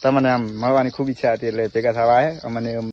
તમને આમ મળવાની ખૂબ ઈચ્છા હતી એટલે ભેગા થવા આવ્યા અમને.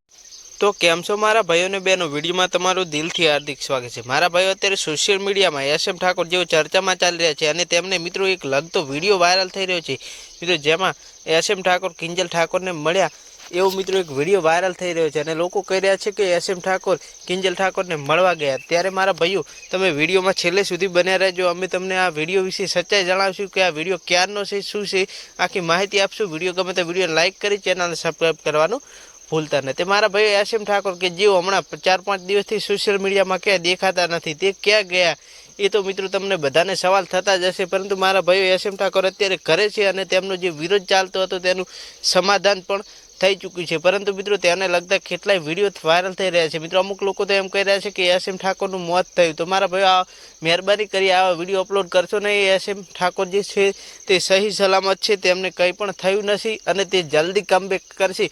તો કેમ છો મારા ભાઈઓ અને બહેનો, વિડીયોમાં તમારું દિલથી હાર્દિક સ્વાગત છે। મારા ભાઈઓ અત્યારે સોશિયલ મીડિયામાં એસએમ ઠાકોર જેઓ ચર્ચામાં ચાલી રહ્યા છે અને તેમને મિત્રો એક લગતો વિડીયો વાયરલ થઈ રહ્યો છે મિત્રો, જેમાં એસએમ ઠાકોર કિંજલ ઠાકોરને મળ્યા એવો મિત્રો એક વિડીયો વાયરલ થઈ રહ્યો છે અને લોકો કહી રહ્યા છે કે એસએમ ઠાકોર કિંજલ ઠાકોરને મળવા ગયા। ત્યારે મારા ભાઈઓ તમે વિડીયોમાં છેલ્લે સુધી બન્યા રહેજો। અમે તમને આ વિડીયો વિશે સચ્ચાઈ જણાવશું કે આ વિડીયો ક્યારનો છે, શું છે, આખી માહિતી આપશું। વિડીયો ગમે તો વિડીયો લાઇક કરી ચેનલને સબસ્ક્રાઈબ કરવાનું ભૂલતા નથી। મારા ભાઈ એસએમ ઠાકોર કે જેઓ હમણાં 4-5 દિવસથી સોશિયલ મીડિયામાં ક્યાંય દેખાતા નથી, તે ક્યાં ગયા એ તો મિત્રો તમને બધાને સવાલ થતા જ હશે, પરંતુ મારા ભાઈઓ એસએમ ઠાકોર અત્યારે ઘરે છે અને તેમનો જે વિરોધ ચાલતો હતો તેનું સમાધાન પણ થઈ ચૂક્યું છે। પરંતુ મિત્રો તેને લગતા કેટલાય વિડીયો વાયરલ થઈ રહ્યા છે। મિત્રો અમુક લોકો તો એમ કહી રહ્યા છે કે એસએમ ઠાકોરનું મોત થયું। તો મારા ભાઈઓ આ મહેરબાની કરી આવા વિડીયો અપલોડ કરશો નહીં। એસએમ ઠાકોર જે છે તે સહી સલામત છે, તેમને કંઈ પણ થયું નથી અને તે જલ્દી કમબેક કરશે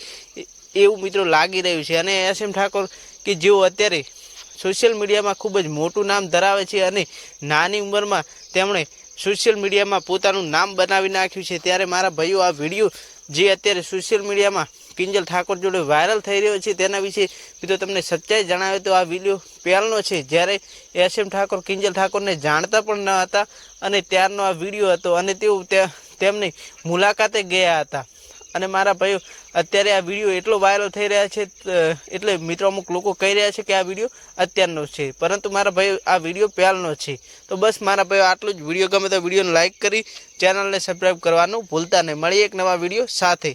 એવું મિત્રો લાગી રહ્યું છે। અને એસએમ ઠાકોર કે જેઓ અત્યારે સોશિયલ મીડિયામાં ખૂબ જ મોટું નામ ધરાવે છે અને નાની ઉંમરમાં તેમણે સોશિયલ મીડિયામાં પોતાનું નામ બનાવી નાખ્યું છે, ત્યારે મારા ભાઈઓ આ વિડીયો જે અત્યારે સોશિયલ મીડિયામાં કિંજલ ઠાકોર જોડે વાયરલ થઈ રહ્યો છે તેના વિશે મિત્રો તમને સચ્ચાઈ જણાવે તો આ વિડીયો પહેલનો છે, જ્યારે એસએમ ઠાકોર કિંજલ ઠાકોરને જાણતા પણ ન હતા અને ત્યારનો આ વિડીયો હતો અને તેઓ તેમની મુલાકાતે ગયા હતા। અને મારા ભાઈઓ અત્યારે આ વિડીયો એટલો વાયરલ થઈ રહ્યા છે એટલે મિત્રો અમુક લોકો કહી રહ્યા છે કે આ વિડીયો અત્યારનો છે, પરંતુ મારા ભાઈઓ આ વિડીયો પહેલનો છે। તો બસ મારા ભાઈઓ આટલું જ। વિડીયો ગમે તો વિડીયોને લાઇક કરી ચેનલને સબસ્ક્રાઈબ કરવાનું ભૂલતા નહીં। મળીએ એક નવા વિડીયો સાથે।